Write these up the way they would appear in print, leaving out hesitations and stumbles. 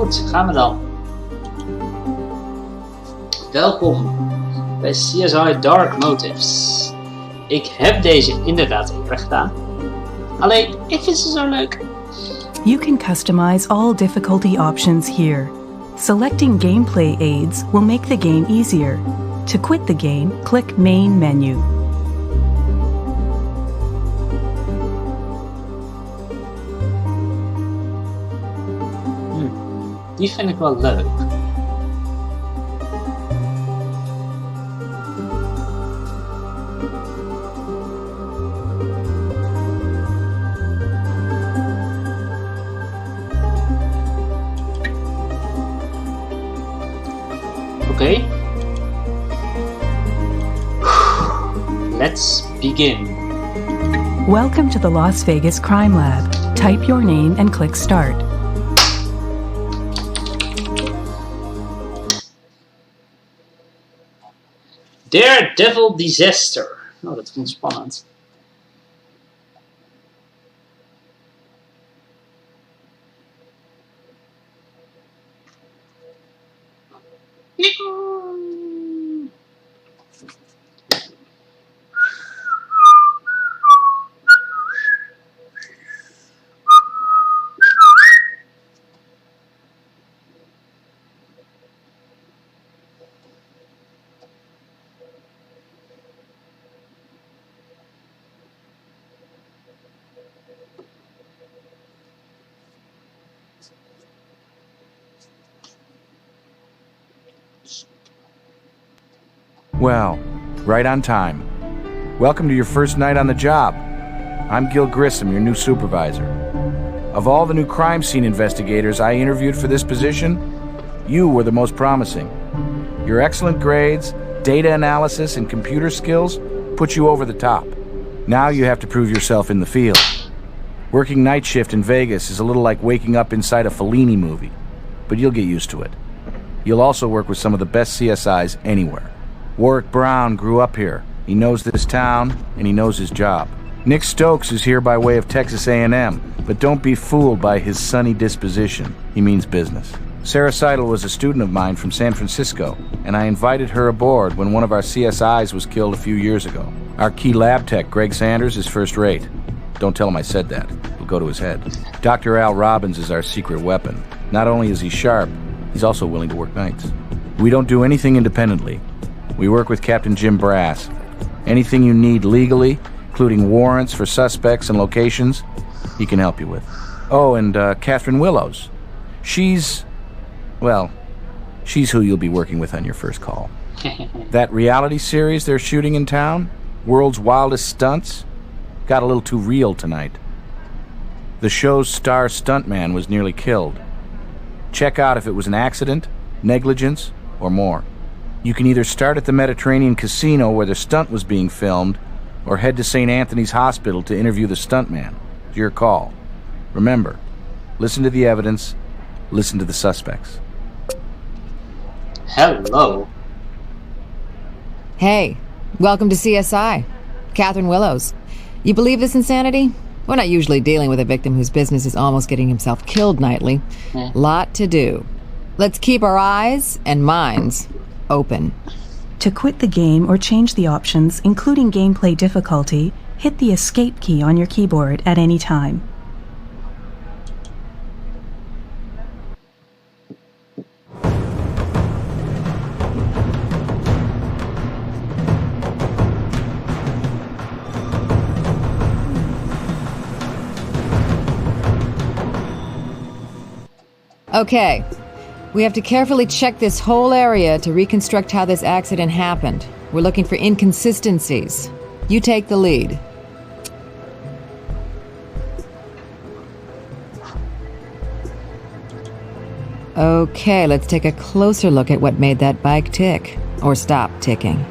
goed, gaan we dan. Welkom bij CSI Dark Motives. Ik heb deze inderdaad eerder gedaan. Alleen, ik vind ze zo leuk. You can customize all difficulty options here. Selecting gameplay aids will make the game easier. To quit the game, click Main menu. Die vind ik wel leuk. Oké. Let's begin. Welcome to the Las Vegas Crime Lab. Type your name and click Start. Daredevil Disaster. Oh, dat klinkt spannend. Well, right on time. Welcome to your first night on the job. I'm Gill, your new supervisor. Of all the new crime scene investigators I interviewed for this position, you were the most promising. Your excellent grades, data analysis, and computer skills put you over the top. Now you have to prove yourself in the field. Working night shift in Vegas is a little like waking up inside a Fellini movie, but you'll get used to it. You'll also work with some of the best CSIs anywhere. Warwick Brown grew up here. He knows this town, and he knows his job. Nick Stokes is here by way of Texas A&M, but don't be fooled by his sunny disposition. He means business. Sarah Seidel was a student of mine from San Francisco, and I invited her aboard when one of our CSIs was killed a few years ago. Our key lab tech, Greg Sanders, is first rate. Don't tell him I said that. It'll go to his head. Dr. Al Robbins is our secret weapon. Not only is he sharp, he's also willing to work nights. We don't do anything independently. We work with Captain Jim Brass. Anything you need legally, including warrants for suspects and locations, he can help you with. Oh, and Catherine Willows. She's who you'll be working with on your first call. That reality series they're shooting in town, World's Wildest Stunts, got a little too real tonight. The show's star stuntman was nearly killed. Check out if it was an accident, negligence, or more. You can either start at the Mediterranean Casino where the stunt was being filmed, or head to St. Anthony's Hospital to interview the stuntman. It's your call. Remember, listen to the evidence, listen to the suspects. Hello. Hey, welcome to CSI. Catherine Willows. You believe this insanity? We're not usually dealing with a victim whose business is almost getting himself killed nightly. Lot to do. Let's keep our eyes and minds open. To quit the game or change the options, including gameplay difficulty, hit the Escape key on your keyboard at any time. Okay. We have to carefully check this whole area to reconstruct how this accident happened. We're looking for inconsistencies. You take the lead. Okay, let's take a closer look at what made that bike tick. Or stop ticking.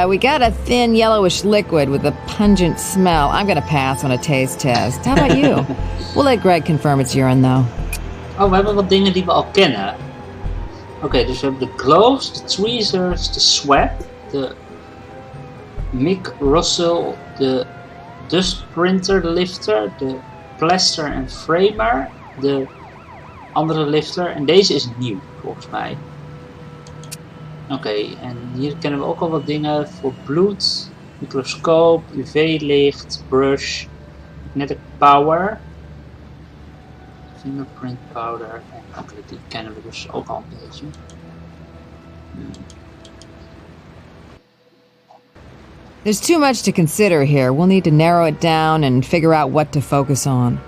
We got a thin yellowish liquid with a pungent smell. I'm gonna pass on a taste test. How about you? We'll let Greg confirm it's urine, though. Oh, we hebben wat dingen die we al kennen. Oké, dus we hebben de gloves, de tweezers, de swab, de Mick Russell, de dust printer lifter, de plaster en framer, de andere lifter. En deze is nieuw, volgens mij. Oké, en hier kennen we ook al wat dingen voor bloed, microscoop, UV-licht, brush, magnetic power, fingerprint powder. Oké, die kennen we dus ook al een beetje. There's too much to consider here. We'll need to narrow it down and figure out what to focus on.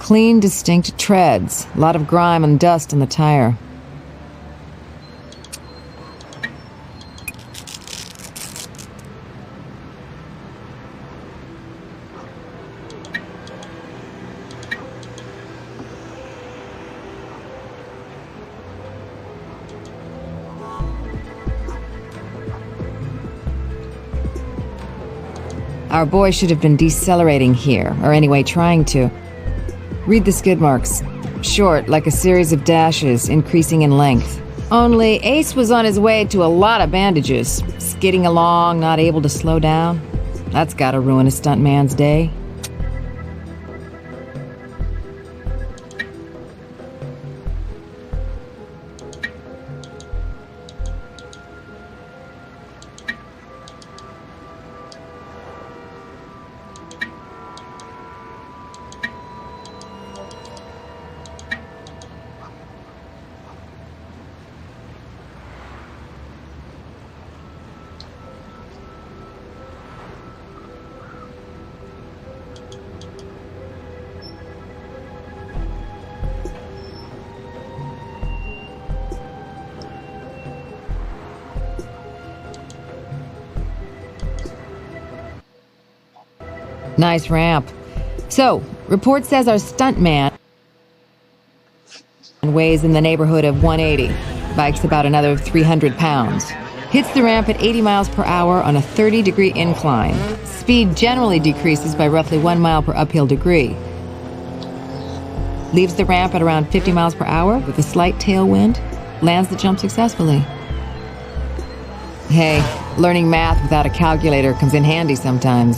Clean, distinct treads. A lot of grime and dust on the tire. Our boy should have been decelerating here, or anyway trying to. Read the skid marks. Short, like a series of dashes, increasing in length. Only Ace was on his way to a lot of bandages. Skidding along, not able to slow down. That's gotta ruin a stuntman's day. Nice ramp. So, report says our stuntman weighs in the neighborhood of 180. Bike's about another 300 pounds. Hits the ramp at 80 miles per hour on a 30-degree incline. Speed generally decreases by roughly 1 mile per uphill degree. Leaves the ramp at around 50 miles per hour with a slight tailwind. Lands the jump successfully. Hey, learning math without a calculator comes in handy sometimes.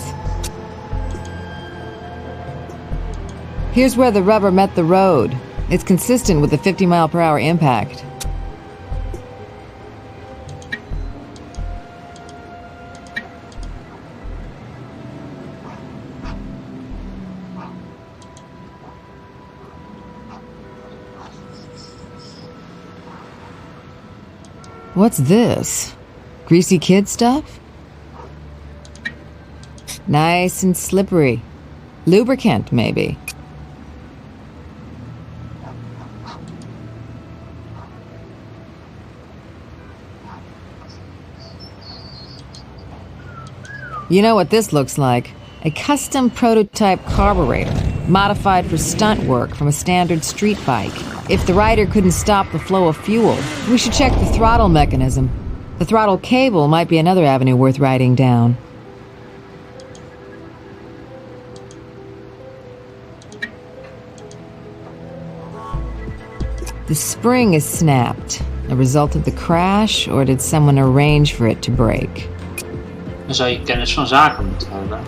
Here's where the rubber met the road. It's consistent with the 50-mile-per-hour impact. What's this? Greasy kid stuff? Nice and slippery. Lubricant, maybe. You know what this looks like? A custom prototype carburetor, modified for stunt work from a standard street bike. If the rider couldn't stop the flow of fuel, we should check the throttle mechanism. The throttle cable might be another avenue worth writing down. The spring is snapped. A result of the crash, or did someone arrange for it to break? Dan zou je kennis van zaken moeten hebben.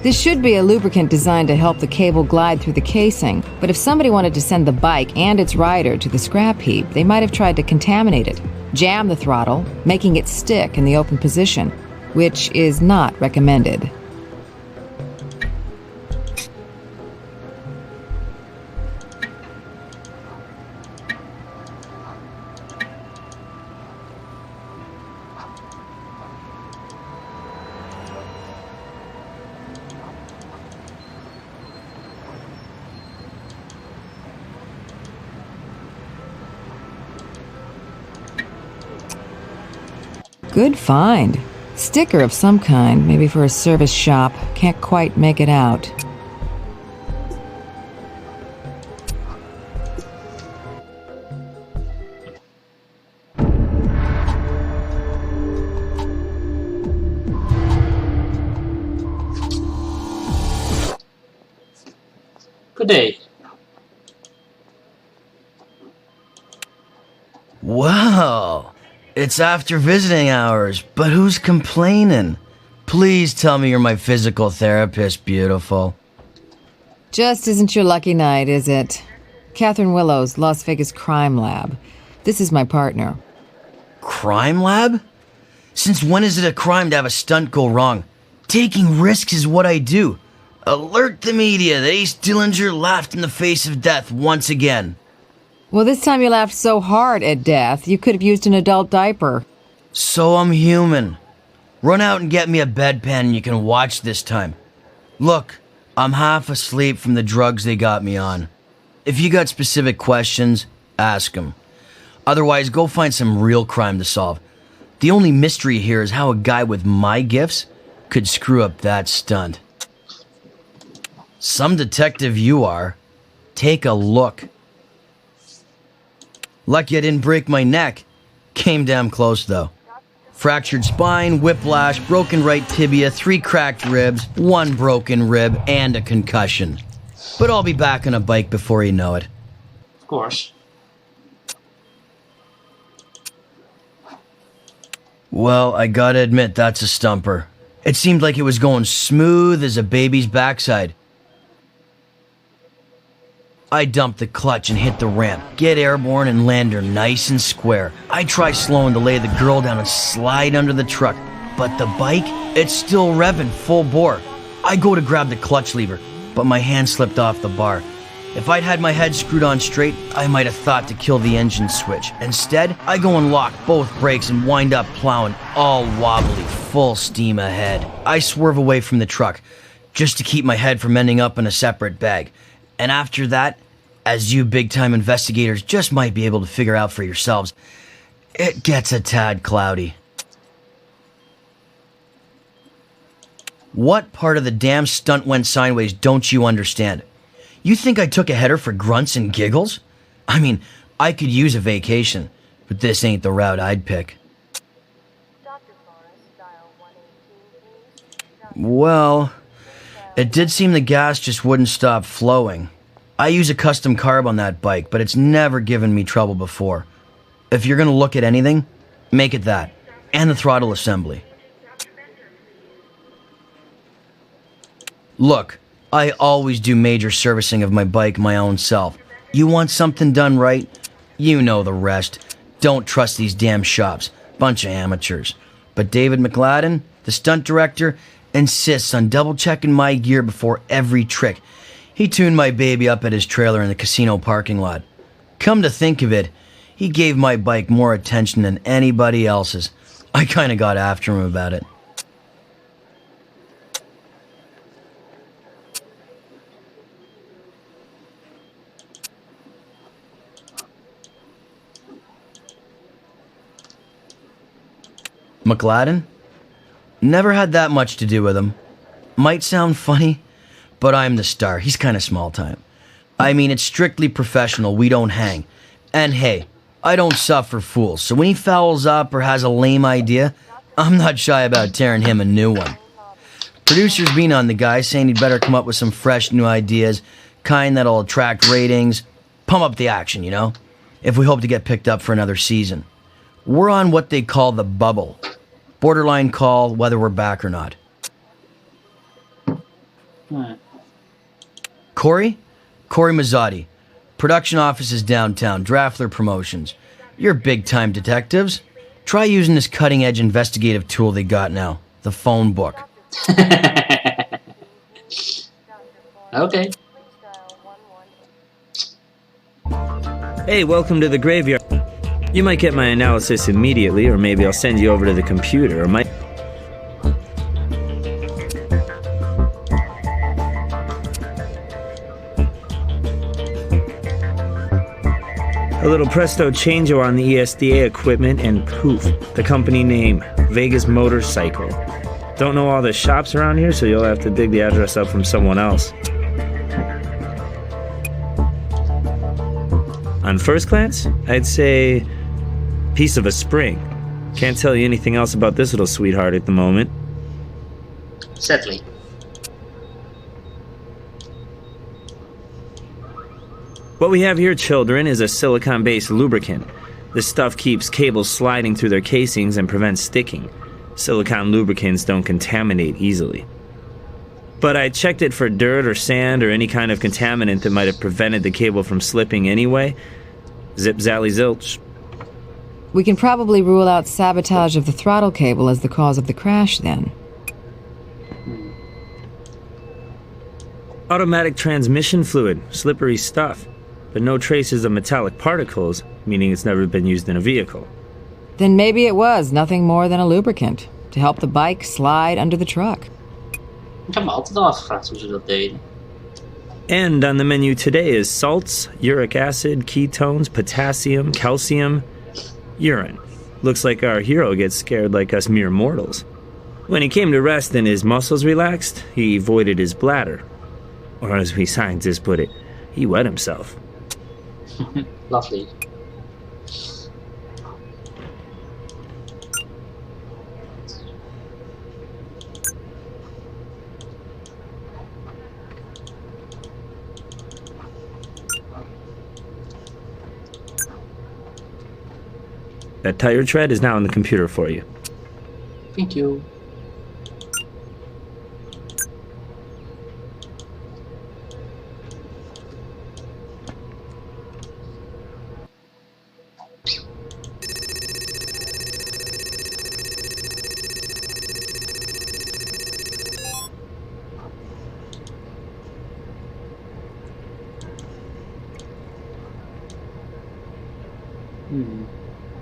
This should be a lubricant designed to help the cable glide through the casing, but if somebody wanted to send the bike and its rider to the scrap heap, they might have tried to contaminate it, jam the throttle, making it stick in the open position, which is not recommended. Good find. Sticker of some kind, maybe for a service shop. Can't quite make it out. Good day. Wow. It's after visiting hours, but who's complaining? Please tell me you're my physical therapist, beautiful. Just isn't your lucky night, is it? Catherine Willows, Las Vegas Crime Lab. This is my partner. Crime lab? Since when is it a crime to have a stunt go wrong? Taking risks is what I do. Alert the media that Ace Dillinger laughed in the face of death once again. Well, this time you laughed so hard at death, you could have used an adult diaper. So I'm human. Run out and get me a bedpan and you can watch this time. Look, I'm half asleep from the drugs they got me on. If you got specific questions, ask them. Otherwise, go find some real crime to solve. The only mystery here is how a guy with my gifts could screw up that stunt. Some detective you are. Take a look. Lucky I didn't break my neck. Came damn close, though. Fractured spine, whiplash, broken right tibia, 3 cracked ribs, 1 broken rib, and a concussion. But I'll be back on a bike before you know it. Of course. Well, I gotta admit, that's a stumper. It seemed like it was going smooth as a baby's backside. I dump the clutch and hit the ramp, get airborne and land her nice and square. I try slowing to lay the girl down and slide under the truck, but the bike, it's still revving full bore. I go to grab the clutch lever, but my hand slipped off the bar. If I'd had my head screwed on straight, I might have thought to kill the engine switch. Instead, I go and lock both brakes and wind up plowing, all wobbly, full steam ahead. I swerve away from the truck, just to keep my head from ending up in a separate bag. And after that, as you big-time investigators just might be able to figure out for yourselves, it gets a tad cloudy. What part of the damn stunt went sideways don't you understand? You think I took a header for grunts and giggles? I mean, I could use a vacation, but this ain't the route I'd pick. Well, it did seem the gas just wouldn't stop flowing. I use a custom carb on that bike, but it's never given me trouble before. If you're gonna look at anything, make it that. And the throttle assembly. Look, I always do major servicing of my bike my own self. You want something done right? You know the rest. Don't trust these damn shops. Bunch of amateurs. But David McLadden, the stunt director, insists on double-checking my gear before every trick. He tuned my baby up at his trailer in the casino parking lot. Come to think of it, he gave my bike more attention than anybody else's. I kinda got after him about it. McLadden? Never had that much to do with him. Might sound funny, but I'm the star. He's kinda small time. I mean, it's strictly professional. We don't hang. And hey, I don't suffer fools, so when he fouls up or has a lame idea, I'm not shy about tearing him a new one. Producer's been on the guy, saying he'd better come up with some fresh new ideas, kind that'll attract ratings, pump up the action, you know, if we hope to get picked up for another season. We're on what they call the bubble. Borderline call whether we're back or not. Corey Mazzotti. Production office is downtown. Draftler Promotions. You're big-time detectives. Try using this cutting-edge investigative tool they got now. The phone book. Okay. Hey, welcome to the graveyard. You might get my analysis immediately, or maybe I'll send you over to the computer, or might... A little presto changeo on the ESDA equipment, and poof, the company name, Vegas Motorcycle. Don't know all the shops around here, so you'll have to dig the address up from someone else. On first glance, I'd say piece of a spring. Can't tell you anything else about this little sweetheart at the moment. Sadly. What we have here, children, is a silicon-based lubricant. This stuff keeps cables sliding through their casings and prevents sticking. Silicon lubricants don't contaminate easily. But I checked it for dirt or sand or any kind of contaminant that might have prevented the cable from slipping anyway. Zip zally zilch. We can probably rule out sabotage of the throttle cable as the cause of the crash, then. Automatic transmission fluid, slippery stuff. But no traces of metallic particles, meaning it's never been used in a vehicle. Then maybe it was nothing more than a lubricant to help the bike slide under the truck. Ik heb me altijd al afgevraagd hoe ze dat deden. And on the menu today is salts, uric acid, ketones, potassium, calcium, urine. Looks like our hero gets scared like us mere mortals. When he came to rest and his muscles relaxed, he voided his bladder. Or as we scientists put it, he wet himself. Lovely. That tire tread is now in the computer for you. Thank you.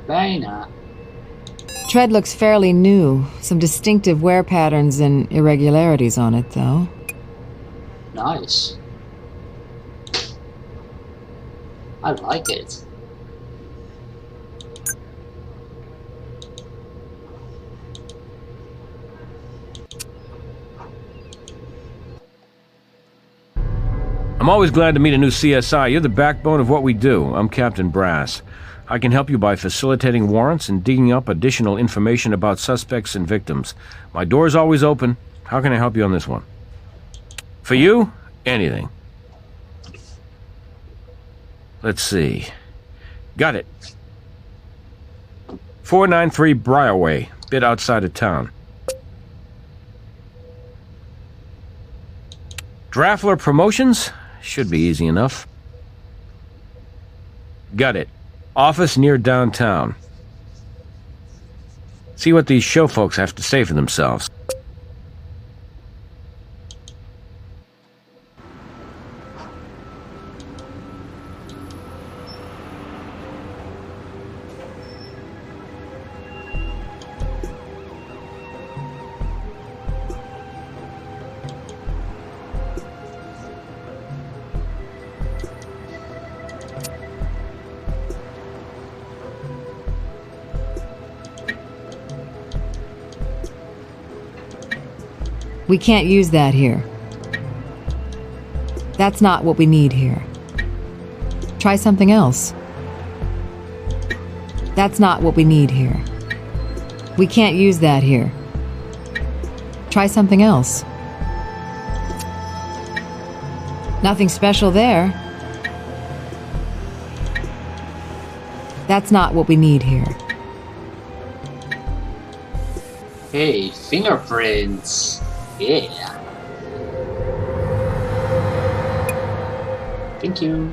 Bijna. Tread looks fairly new. Some distinctive wear patterns and irregularities on it, though. Nice. I like it. I'm always glad to meet a new CSI. You're the backbone of what we do. I'm Captain Brass. I can help you by facilitating warrants and digging up additional information about suspects and victims. My door's always open. How can I help you on this one? For you, anything. Let's see. Got it. 493 Briarway, bit outside of town. Draffler Promotions? Should be easy enough. Got it. Office near downtown. See what these show folks have to say for themselves. We can't use that here. That's not what we need here. Try something else. That's not what we need here. We can't use that here. Try something else. Nothing special there. That's not what we need here. Hey, fingerprints. Yeah. Thank you.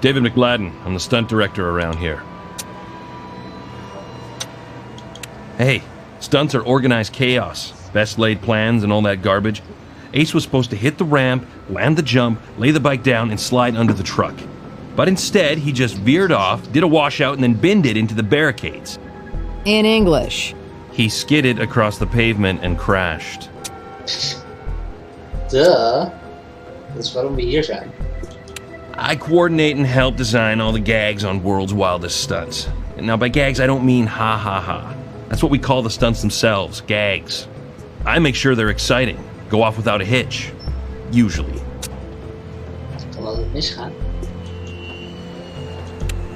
David McLadden, I'm the stunt director around here. Hey, stunts are organized chaos, best laid plans and all that garbage. Ace was supposed to hit the ramp, land the jump, lay the bike down, and slide under the truck. But instead, he just veered off, did a washout, and then binned it into the barricades. In English. He skidded across the pavement and crashed. Duh. That's waarom we hier zijn. I coordinate and help design all the gags on World's Wildest Stunts. And now by gags, I don't mean ha ha ha. That's what we call the stunts themselves, gags. I make sure they're exciting, go off without a hitch. Usually. Kan altijd misgaan.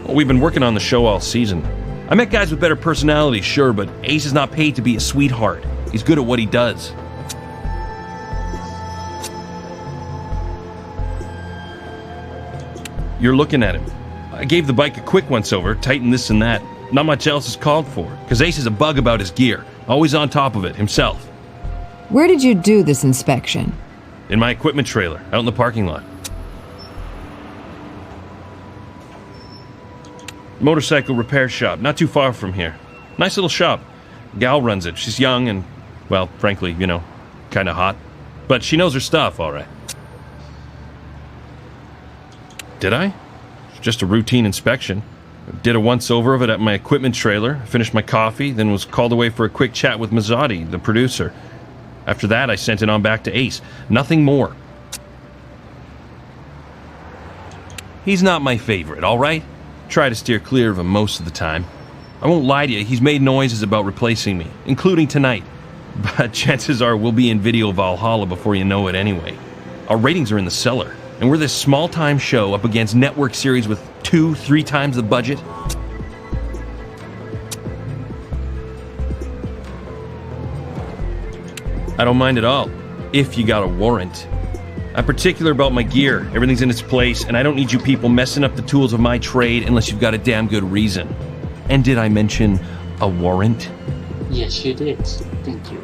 Well, we've been working on the show all season. I met guys with better personalities, sure, but Ace is not paid to be a sweetheart. He's good at what he does. You're looking at him. I gave the bike a quick once-over, tightened this and that. Not much else is called for, because Ace is a bug about his gear. Always on top of it, himself. Where did you do this inspection? In my equipment trailer, out in the parking lot. Motorcycle repair shop, not too far from here. Nice little shop. Gal runs it. She's young and, well, frankly, you know, kind of hot. But she knows her stuff, all right. Did I? Just a routine inspection. Did a once-over of it at my equipment trailer, finished my coffee, then was called away for a quick chat with Mazzotti, the producer. After that, I sent it on back to Ace. Nothing more. He's not my favorite, all right? Try to steer clear of him most of the time. I won't lie to you, he's made noises about replacing me, including tonight. But chances are we'll be in Video Valhalla before you know it anyway. Our ratings are in the cellar. And we're this small-time show up against network series with 2-3 times the budget. I don't mind at all, if you got a warrant. I'm particular about my gear. Everything's in its place, and I don't need you people messing up the tools of my trade unless you've got a damn good reason. And did I mention a warrant? Yes, you did. Thank you.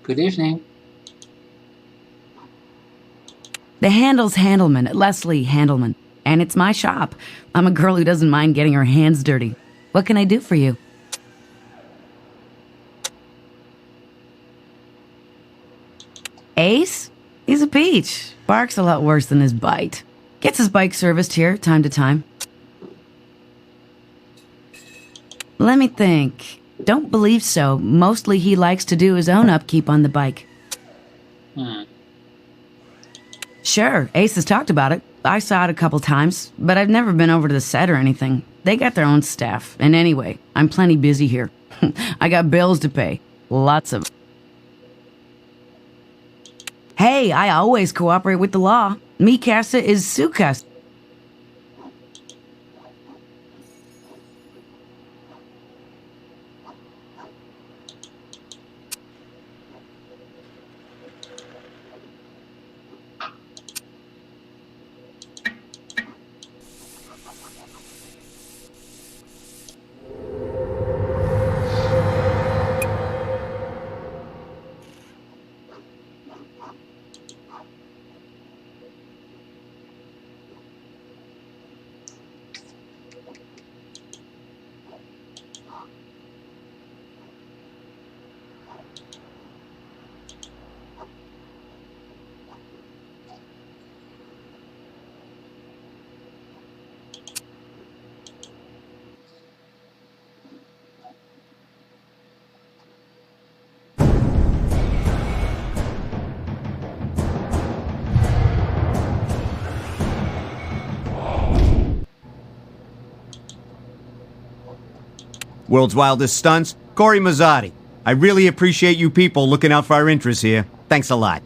Good evening. The handle's Handelman, Leslie Handelman. And it's my shop. I'm a girl who doesn't mind getting her hands dirty. What can I do for you? Ace? He's a peach. Barks a lot worse than his bite. Gets his bike serviced here, time to time. Let me think. Don't believe so. Mostly he likes to do his own upkeep on the bike. Sure, Ace has talked about it. I saw it a couple times, but I've never been over to the set or anything. They got their own staff. And anyway, I'm plenty busy here. I got bills to pay. Lots of... Hey, I always cooperate with the law. Mi casa is su casa. World's Wildest Stunts, Corey Mazzotti. I really appreciate you people looking out for our interests here. Thanks a lot.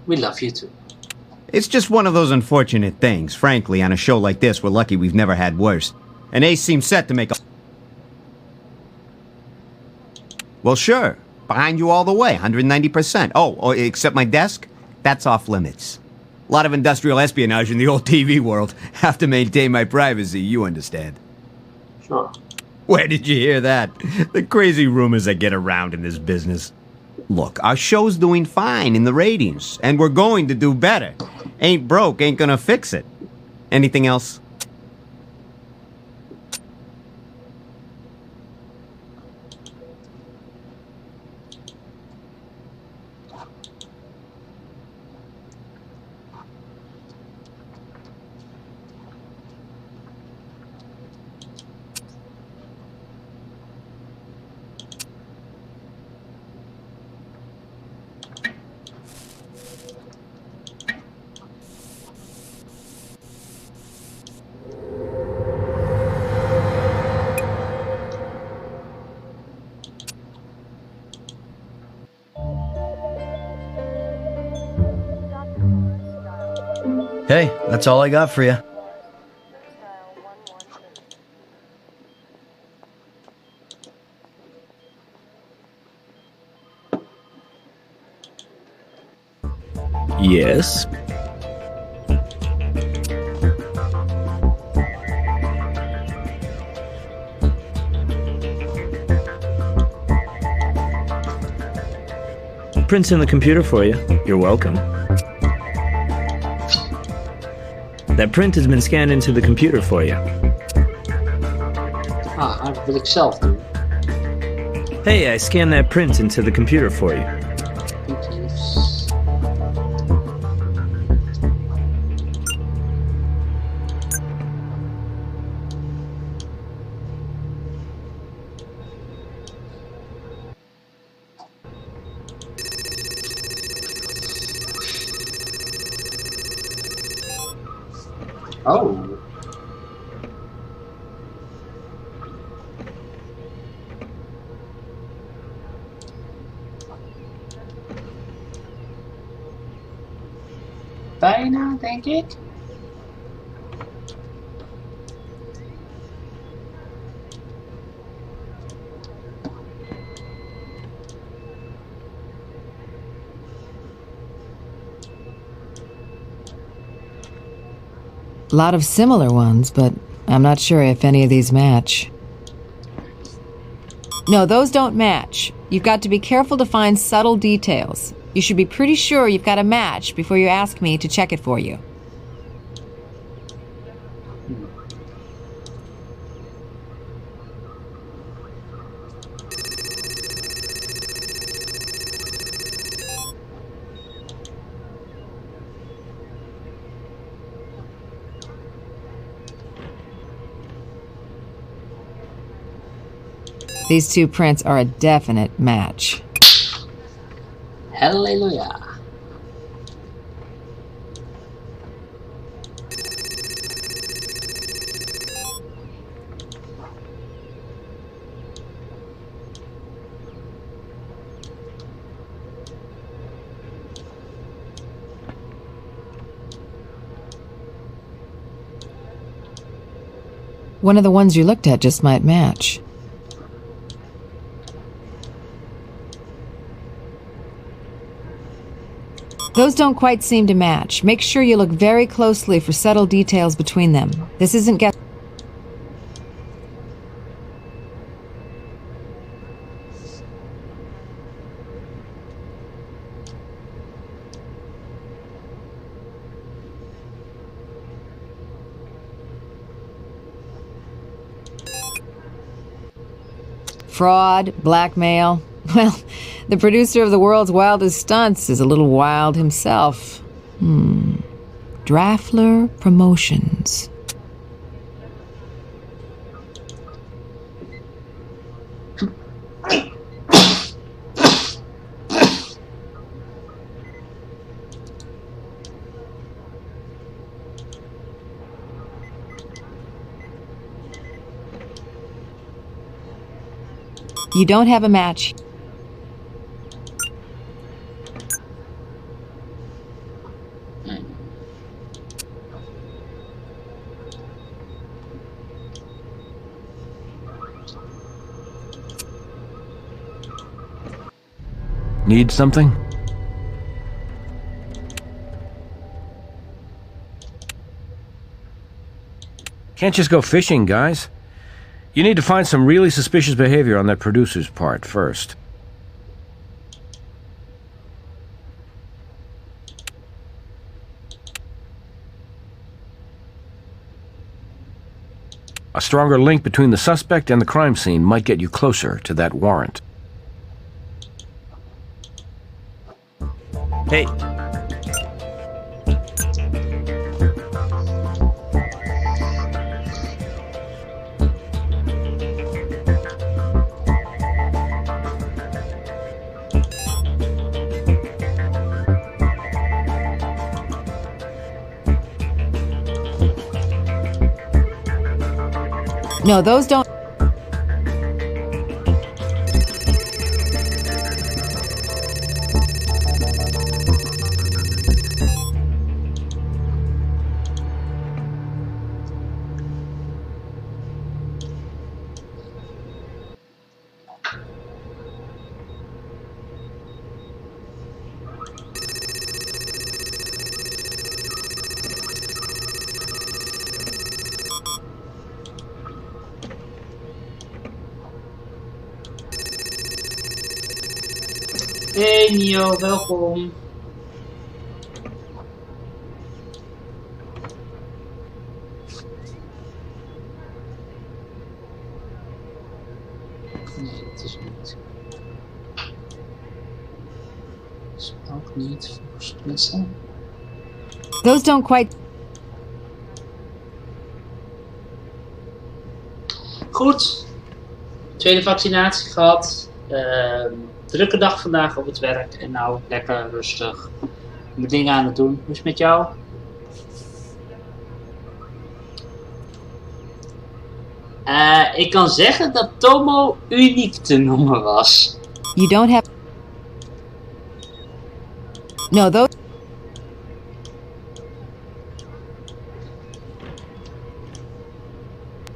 We love you too. It's just one of those unfortunate things. Frankly, on a show like this, we're lucky we've never had worse. And Ace seems set to make a... Well, sure. Behind you all the way, 190%. Oh, except my desk? That's off limits. A lot of industrial espionage in the old TV world. Have to maintain my privacy, you understand. Sure. Where did you hear that? The crazy rumors that get around in this business. Look, our show's doing fine in the ratings, and we're going to do better. Ain't broke, ain't gonna fix it. Anything else? Hey, that's all I got for you. Yes? Print's in the computer for you. You're welcome. That print has been scanned into the computer for you. Ah, dat wil ik zelf doen. Hey, I scanned that print into the computer for you. Oh. Bijna, denk ik. A lot of similar ones, but I'm not sure if any of these match. No, those don't match. You've got to be careful to find subtle details. You should be pretty sure you've got a match before you ask me to check it for you. These two prints are a definite match. Hallelujah. One of the ones you looked at just might match. Those don't quite seem to match. Make sure you look very closely for subtle details between them. This isn't guess. Fraud, blackmail. Well, the producer of the world's wildest stunts is a little wild himself. Draffler Promotions. You don't have a match. Need something? Can't just go fishing, guys. You need to find some really suspicious behavior on that producer's part first. A stronger link between the suspect and the crime scene might get you closer to that warrant. Hey. No, those don't. Hey Nio, welkom. Nee, dat is niet. Dat is ook niet voor splitsen. Those don't quite. Goed. Tweede vaccinatie gehad. Drukke dag vandaag op het werk. En nou lekker rustig mijn dingen aan het doen. Hoe is het met jou? Ik kan zeggen dat Tomo uniek te noemen was. You don't have... No, those...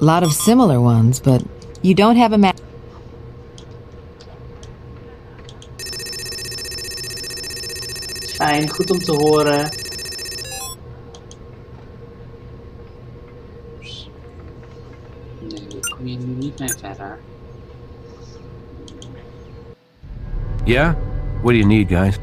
A lot of similar ones, but you don't have a map. Fijn, goed om te horen. Nee, ik kom hier nu niet mee verder. Yeah? What do you need, guys?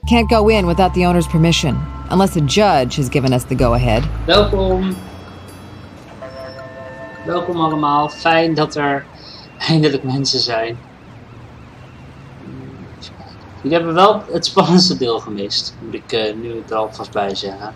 Can't go in without the owner's permission, unless a judge has given us the go-ahead. Welkom. Welkom allemaal. Fijn dat er eindelijk mensen zijn. Jullie hebben wel het spannendste deel gemist, moet ik nu er alvast bij zeggen.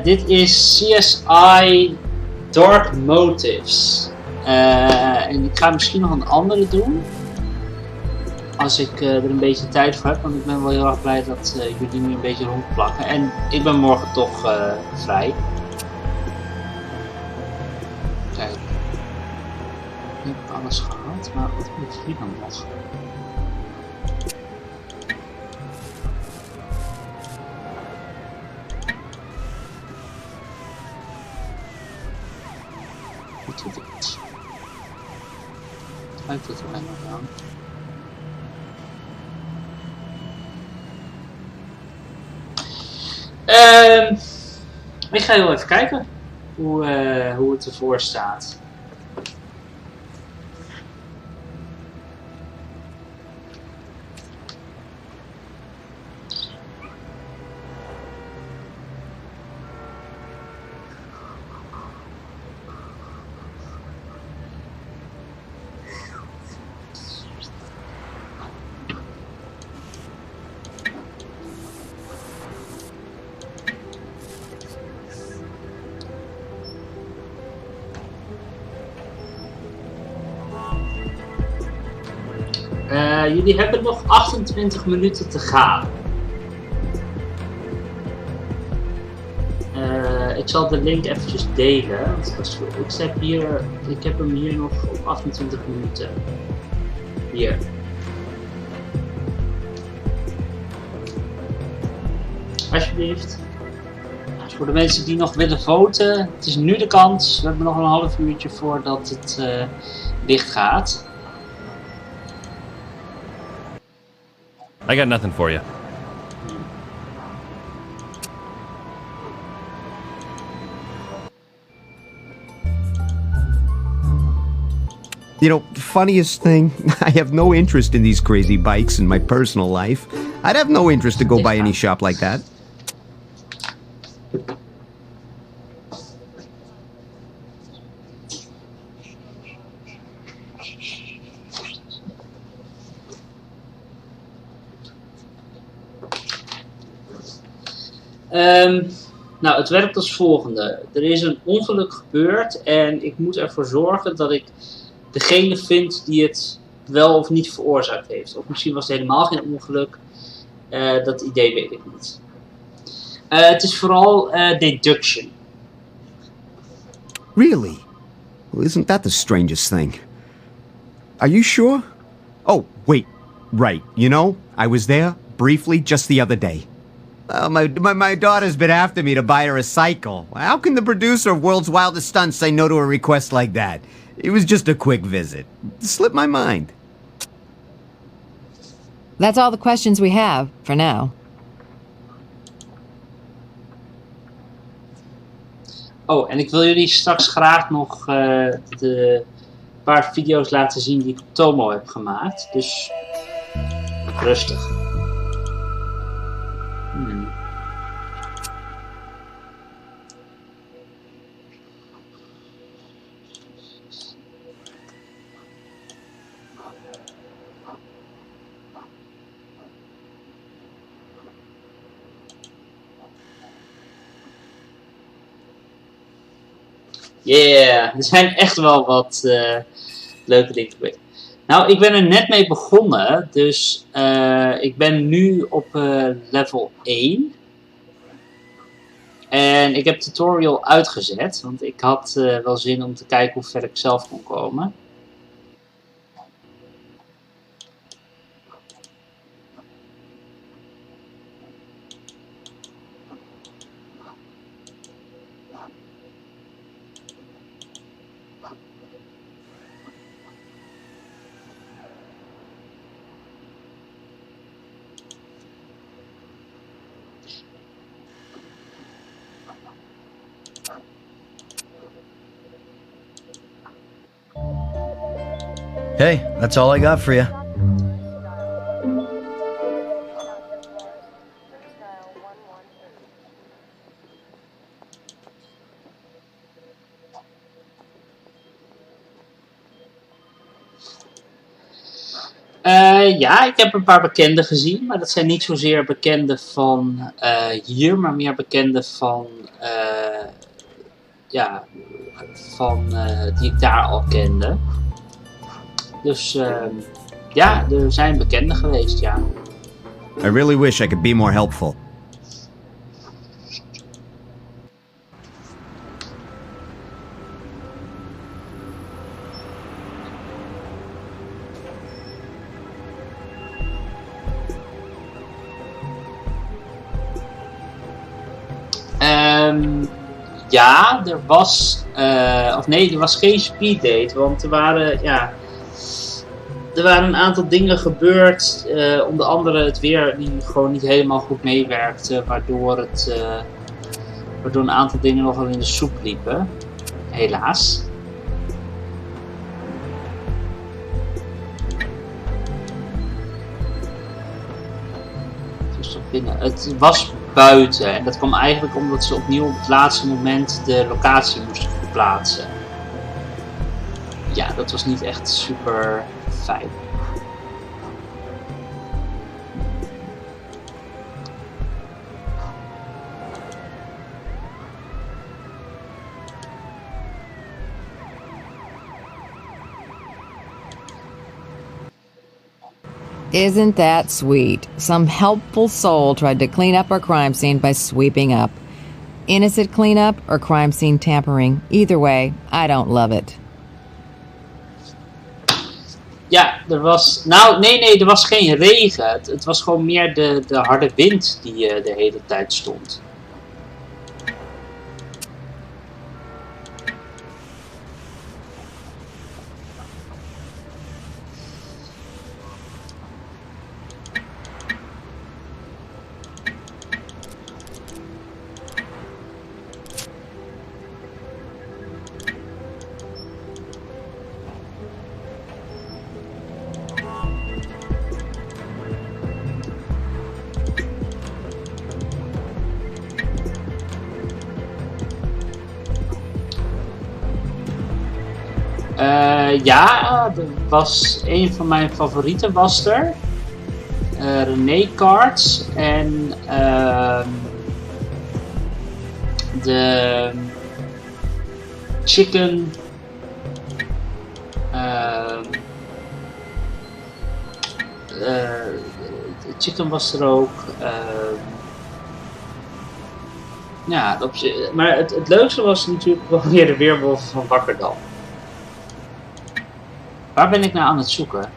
Dit is CSI Dark Motives. En ik ga misschien nog een andere doen. Als ik er een beetje tijd voor heb. Want ik ben wel heel erg blij dat jullie nu een beetje rondplakken. En ik ben morgen toch vrij. Kijk. Ik heb alles gehad. Maar wat moet hier dan nog? Lijkt het er bijna aan. Ik ga heel even kijken hoe het ervoor staat. Jullie hebben nog 28 minuten te gaan. Ik zal de link eventjes delen. Want ik heb hem hier nog op 28 minuten. Hier. Alsjeblieft. Dus voor de mensen die nog willen voten, het is nu de kans. We hebben nog een half uurtje voordat het dicht gaat. I got nothing for you. You know, the funniest thing, I have no interest in these crazy bikes in my personal life. I'd have no interest to go by any shop like that. Nou, het werkt als volgende. Er is een ongeluk gebeurd en ik moet ervoor zorgen dat ik degene vind die het wel of niet veroorzaakt heeft. Of misschien was het helemaal geen ongeluk. Dat idee weet ik niet. Het is vooral deduction. Really? Well, isn't that the strangest thing? Are you sure? Oh, wait. Right. You know, I was there briefly just the other day. My daughter's been after me to buy her a cycle. How can the producer of World's Wildest Stunts say no to a request like that? It was just a quick visit. It slipped my mind. That's all the questions we have, for now. Oh, en ik wil jullie straks graag nog de paar video's laten zien die ik op Tomo heb gemaakt. Dus Rustig. Yeah, er zijn echt wel wat leuke dingen gebeurd. Nou, ik ben er net mee begonnen, dus ik ben nu op level 1. En ik heb tutorial uitgezet, want ik had wel zin om te kijken hoe ver ik zelf kon komen. Hey, that's all I got for you. Ja, ik heb een paar bekenden gezien, maar dat zijn niet zozeer bekenden van hier, maar meer bekenden van, die ik daar al kende. Dus ja, er zijn bekenden geweest, ja. I really wish I could be more helpful. Ja, er was, er was geen speeddate, want er waren een aantal dingen gebeurd, onder andere het weer die gewoon niet helemaal goed meewerkte, waardoor een aantal dingen nogal in de soep liepen, helaas. Dus het was buiten en dat kwam eigenlijk omdat ze opnieuw op het laatste moment de locatie moesten verplaatsen. Ja, dat was niet echt super fijn. Isn't that sweet? Some helpful soul tried to clean up our crime scene by sweeping up. Innocent cleanup or crime scene tampering. Either way, I don't love it. Ja, er was... Nou, nee, er was geen regen. Het was gewoon meer de harde wind die de hele tijd stond. Ja, er was een van mijn favorieten was er. René Cards en de chicken chicken was er ook. Ja, maar het leukste was natuurlijk wel weer de weerwolf van Wakkerdam. Waar ben ik nou aan het zoeken?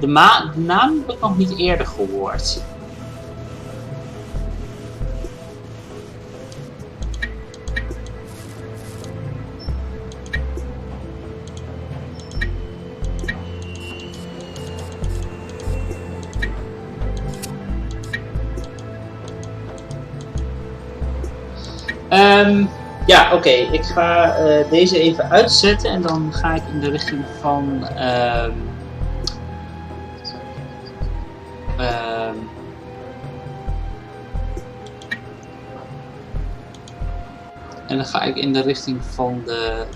De naam heb ik nog niet eerder gehoord. Ja, oké. Ik ga deze even uitzetten en dan ga ik in de richting van... en dan ga ik in de richting van de